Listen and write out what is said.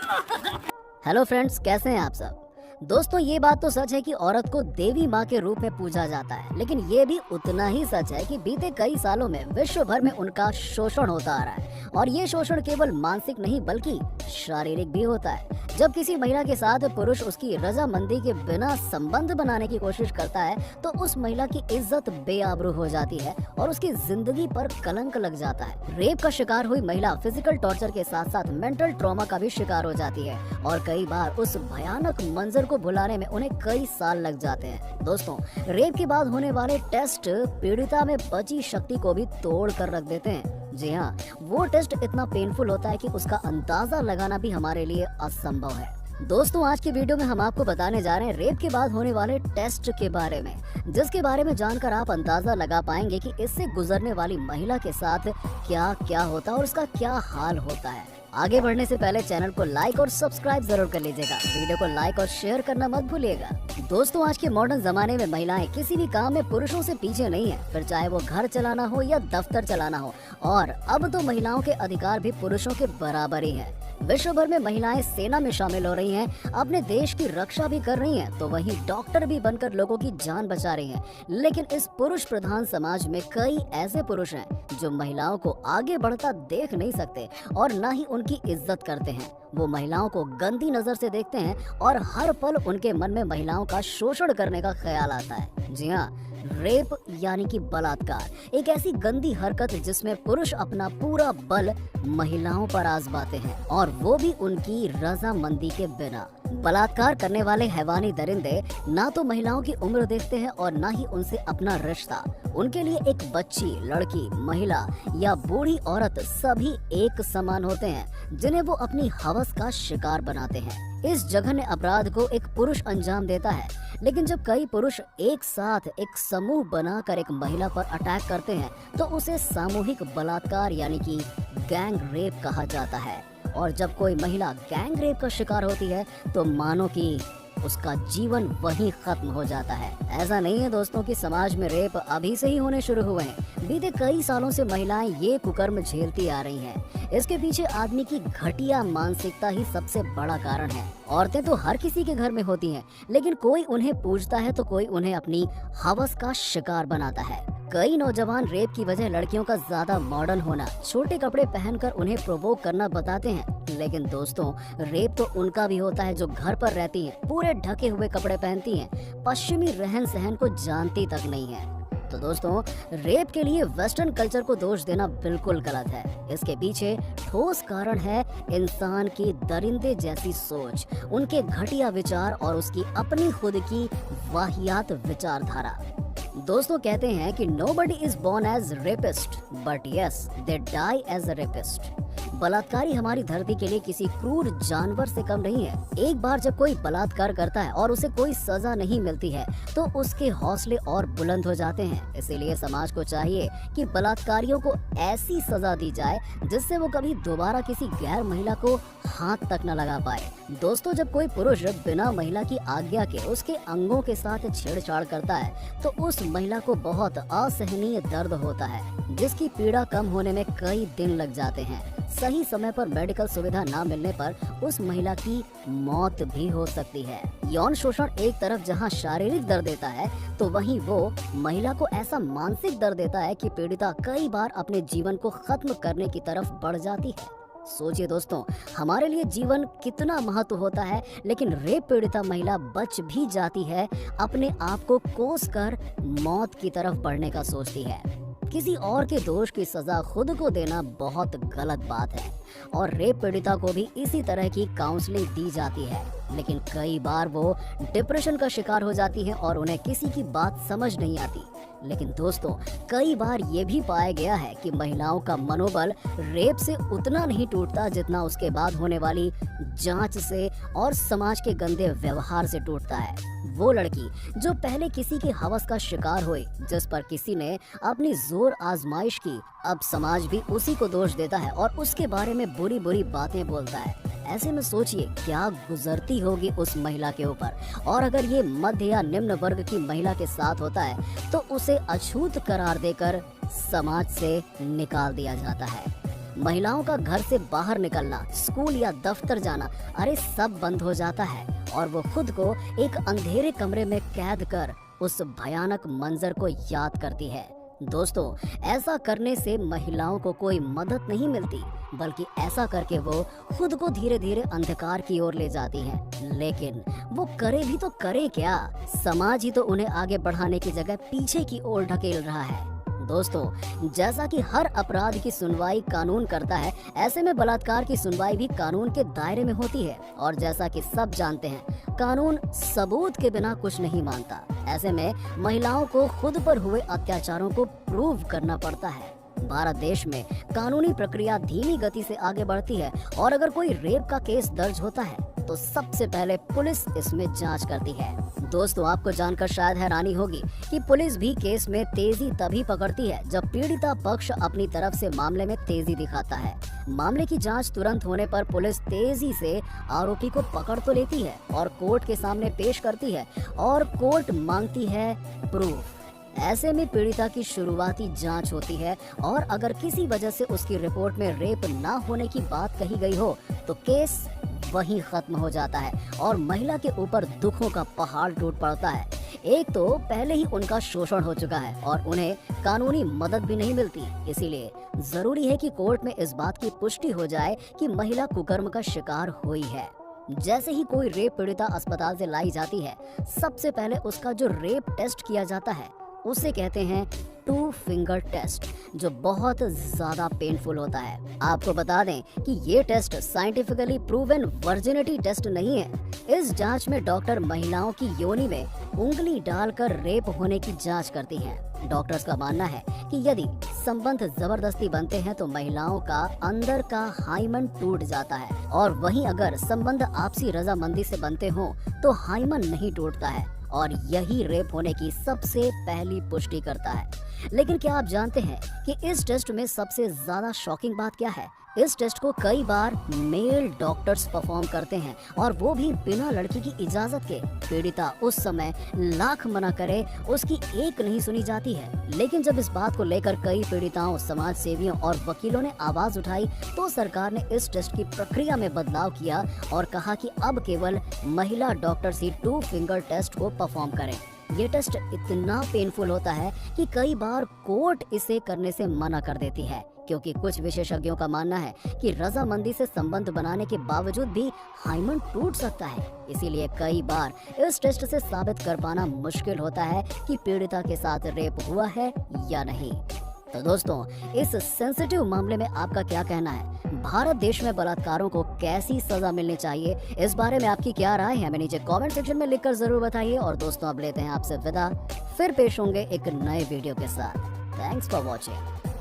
Hello friends, कैसे हैं आप सब। दोस्तों, ये बात तो सच है कि औरत को देवी माँ के रूप में पूजा जाता है, लेकिन ये भी उतना ही सच है कि बीते कई सालों में विश्व भर में उनका शोषण होता आ रहा है। और ये शोषण केवल मानसिक नहीं बल्कि शारीरिक भी होता है। जब किसी महिला के साथ पुरुष उसकी रजामंदी के बिना संबंध बनाने की कोशिश करता है तो उस महिला की इज्जत बेआबरू हो जाती है और उसकी जिंदगी पर कलंक लग जाता है। रेप का शिकार हुई महिला फिजिकल टॉर्चर के साथ साथ मेंटल ट्रॉमा का भी शिकार हो जाती है और कई बार उस भयानक मंजर को भुलाने में उन्हें कई साल लग जाते हैं। दोस्तों, रेप के बाद होने वाले टेस्ट पीड़िता में बची शक्ति को भी तोड़ कर रख देते हैं। जी हाँ, वो टेस्ट इतना पेनफुल होता है कि उसका अंदाजा लगाना भी हमारे लिए असंभव है। दोस्तों, आज के वीडियो में हम आपको बताने जा रहे हैं रेप के बाद होने वाले टेस्ट के बारे में, जिसके बारे में जानकर आप अंदाजा लगा पाएंगे कि इससे गुजरने वाली महिला के साथ क्या क्या होता है और उसका क्या हाल होता है। आगे बढ़ने से पहले चैनल को लाइक और सब्सक्राइब जरूर कर लीजिएगा। वीडियो को लाइक और शेयर करना मत भूलिएगा। दोस्तों, आज के मॉडर्न जमाने में महिलाएं किसी भी काम में पुरुषों से पीछे नहीं है, फिर चाहे वो घर चलाना हो या दफ्तर चलाना हो। और अब तो महिलाओं के अधिकार भी पुरुषों के बराबर ही है। विश्व भर में महिलाएं सेना में शामिल हो रही हैं, अपने देश की रक्षा भी कर रही हैं, तो वहीं डॉक्टर भी बनकर लोगों की जान बचा रही हैं। लेकिन इस पुरुष प्रधान समाज में कई ऐसे पुरुष हैं जो महिलाओं को आगे बढ़ता देख नहीं सकते और न ही उनकी इज्जत करते हैं। वो महिलाओं को गंदी नजर से देखते हैं और हर पल उनके मन में महिलाओं का शोषण करने का ख्याल आता है। जी हाँ, रेप यानी कि बलात्कार, एक ऐसी गंदी हरकत जिसमें पुरुष अपना पूरा बल महिलाओं पर आजमाते हैं और वो भी उनकी रजामंदी के बिना। बलात्कार करने वाले हैवानी दरिंदे ना तो महिलाओं की उम्र देखते हैं और ना ही उनसे अपना रिश्ता। उनके लिए एक बच्ची, लड़की, महिला या बूढ़ी औरत सभी एक समान होते हैं, जिन्हें वो अपनी हवस का शिकार बनाते हैं। इस जघन्य अपराध को एक पुरुष अंजाम देता है, लेकिन जब कई पुरुष एक साथ एक समूह बनाकर एक महिला पर अटैक करते हैं तो उसे सामूहिक बलात्कार यानी कि गैंग रेप कहा जाता है। और जब कोई महिला गैंग रेप का शिकार होती है तो मानो कि उसका जीवन वहीं खत्म हो जाता है। ऐसा नहीं है दोस्तों कि समाज में रेप अभी से ही होने शुरू हुए हैं। बीते कई सालों से महिलाएं ये कुकर्म झेलती आ रही हैं। इसके पीछे आदमी की घटिया मानसिकता ही सबसे बड़ा कारण है। औरतें तो हर किसी के घर में होती हैं, लेकिन कोई उन्हें पूजता है तो कोई उन्हें अपनी हवस का शिकार बनाता है। कई नौजवान रेप की वजह लड़कियों का ज्यादा मॉडर्न होना, छोटे कपड़े पहनकर उन्हें प्रोवोक करना बताते हैं। लेकिन दोस्तों, रेप तो उनका भी होता है जो घर पर रहती हैं, पूरे ढके हुए कपड़े पहनती हैं, पश्चिमी रहन सहन को जानती तक नहीं है। तो दोस्तों, रेप के लिए वेस्टर्न कल्चर को दोष देना बिल्कुल गलत है। इसके पीछे ठोस कारण है इंसान की दरिंदे जैसी सोच, उनके घटिया विचार और उसकी अपनी खुद की वाहियात विचारधारा। दोस्तों, कहते हैं कि nobody is born as rapist, but yes, they die as a rapist। बलात्कारी हमारी धरती के लिए किसी क्रूर जानवर से कम नहीं है। एक बार जब कोई बलात्कार करता है और उसे कोई सजा नहीं मिलती है तो उसके हौसले और बुलंद हो जाते हैं। इसीलिए समाज को चाहिए कि बलात्कारियों को ऐसी सजा दी जाए जिससे वो कभी दोबारा किसी गैर महिला को हाथ तक न लगा पाए। दोस्तों, जब कोई पुरुष बिना महिला की आज्ञा के उसके अंगों के साथ छेड़छाड़ करता है तो उस महिला को बहुत असहनीय दर्द होता है, जिसकी पीड़ा कम होने में कई दिन लग जाते हैं। सही समय पर मेडिकल सुविधा न मिलने पर उस महिला की मौत भी हो सकती है। यौन शोषण एक तरफ जहां शारीरिक दर्द देता है तो वहीं वो महिला को ऐसा मानसिक दर्द देता है कि पीड़िता कई बार अपने जीवन को खत्म करने की तरफ बढ़ जाती है। सोचिए दोस्तों, हमारे लिए जीवन कितना महत्व होता है, लेकिन रेप पीड़िता महिला बच भी जाती है, अपने आप को कोस कर मौत की तरफ बढ़ने का सोचती है। किसी और के दोष की सजा खुद को देना बहुत गलत बात है और रेप पीड़िता को भी इसी तरह की काउंसलिंग दी जाती है। लेकिन कई बार वो डिप्रेशन का शिकार हो जाती है और उन्हें किसी की बात समझ नहीं आती। लेकिन दोस्तों, कई बार ये भी पाया गया है कि महिलाओं का मनोबल रेप से उतना नहीं टूटता जितना उसके बाद होने वाली जांच से और समाज के गंदे व्यवहार से टूटता है। वो लड़की जो पहले किसी की हवस का शिकार हुई, जिस पर किसी ने अपनी जोर आजमाइश की, अब समाज भी उसी को दोष देता है और उसके बारे में बुरी बुरी बातें बोलता है। ऐसे में सोचिए क्या गुजरती होगी उस महिला के ऊपर। और अगर ये मध्य या निम्न वर्ग की महिला के साथ होता है तो उसे अछूत करार देकर समाज से निकाल दिया जाता है। महिलाओं का घर से बाहर निकलना, स्कूल या दफ्तर जाना, अरे सब बंद हो जाता है और वो खुद को एक अंधेरे कमरे में कैद कर उस भयानक मंजर को याद करती है। दोस्तों, ऐसा करने से महिलाओं को कोई मदद नहीं मिलती, बल्कि ऐसा करके वो खुद को धीरे धीरे अंधकार की ओर ले जाती हैं। लेकिन वो करे भी तो करे क्या? समाज ही तो उन्हें आगे बढ़ाने की जगह पीछे की ओर ढकेल रहा है। दोस्तों, जैसा कि हर अपराध की सुनवाई कानून करता है, ऐसे में बलात्कार की सुनवाई भी कानून के दायरे में होती है। और जैसा कि सब जानते हैं, कानून सबूत के बिना कुछ नहीं मानता। ऐसे में महिलाओं को खुद पर हुए अत्याचारों को प्रूव करना पड़ता है। भारत देश में कानूनी प्रक्रिया धीमी गति से आगे बढ़ती है और अगर कोई रेप का केस दर्ज होता है तो सबसे पहले पुलिस इसमें जांच करती है। दोस्तों, आपको जानकर शायद हैरानी होगी कि पुलिस भी केस में तेजी तभी पकड़ती है जब पीड़िता पक्ष अपनी तरफ से मामले में तेजी दिखाता है। मामले की जांच तुरंत होने पर पुलिस तेजी से आरोपी को पकड़ तो लेती है और कोर्ट के सामने पेश करती है और कोर्ट मांगती है प्रूफ। ऐसे में पीड़िता की शुरुआती जांच होती है और अगर किसी वजह से उसकी रिपोर्ट में रेप ना होने की बात कही गई हो तो केस वहीं खत्म हो जाता है और महिला के ऊपर दुखों का पहाड़ टूट पड़ता है। एक तो पहले ही उनका शोषण हो चुका है और उन्हें कानूनी मदद भी नहीं मिलती। इसीलिए जरूरी है कि कोर्ट में इस बात की पुष्टि हो जाए कि महिला कुकर्म का शिकार हुई है। जैसे ही कोई रेप पीड़िता अस्पताल से लाई जाती है, सबसे पहले उसका जो रेप टेस्ट किया जाता है उसे कहते हैं 2 फिंगर टेस्ट, जो बहुत ज्यादा पेनफुल होता है। आपको बता दें कि ये test scientifically proven virginity test नहीं है। इस जांच में डॉक्टर महिलाओं की योनि में उंगली डालकर रेप होने की जांच करती हैं। डॉक्टर्स का मानना है कि यदि संबंध जबरदस्ती बनते हैं तो महिलाओं का अंदर का हाइमन टूट जाता है और वहीं अगर संबंध आपसी रजामंदी से बनते हों तो हाइमन नहीं टूटता है और यही रेप होने की सबसे पहली पुष्टि करता है। लेकिन क्या आप जानते हैं कि इस टेस्ट में सबसे ज्यादा शॉकिंग बात क्या है? इस टेस्ट को कई बार मेल डॉक्टर्स परफॉर्म करते हैं और वो भी बिना लड़की की इजाजत के। पीड़िता उस समय लाख मना करे, उसकी एक नहीं सुनी जाती है। लेकिन जब इस बात को लेकर कई पीड़िताओं, समाज सेवियों और वकीलों ने आवाज उठाई तो सरकार ने इस टेस्ट की प्रक्रिया में बदलाव किया और कहा कि अब केवल महिला डॉक्टर्स ही 2 फिंगर टेस्ट को परफॉर्म करें। ये टेस्ट इतना पेनफुल होता है कि कई बार कोर्ट इसे करने से मना कर देती है, क्योंकि कुछ विशेषज्ञों का मानना है कि रजामंदी से संबंध बनाने के बावजूद भी हाइमन टूट सकता है। इसीलिए कई बार इस टेस्ट से साबित कर पाना मुश्किल होता है कि पीड़िता के साथ रेप हुआ है या नहीं। तो दोस्तों, इस सेंसिटिव मामले में आपका क्या कहना है? भारत देश में बलात्कारों को कैसी सजा मिलनी चाहिए? इस बारे में आपकी क्या राय है? हमें नीचे कमेंट सेक्शन में लिखकर जरूर बताइए। और दोस्तों, अब लेते हैं आपसे विदा, फिर पेश होंगे एक नए वीडियो के साथ। Thanks for watching.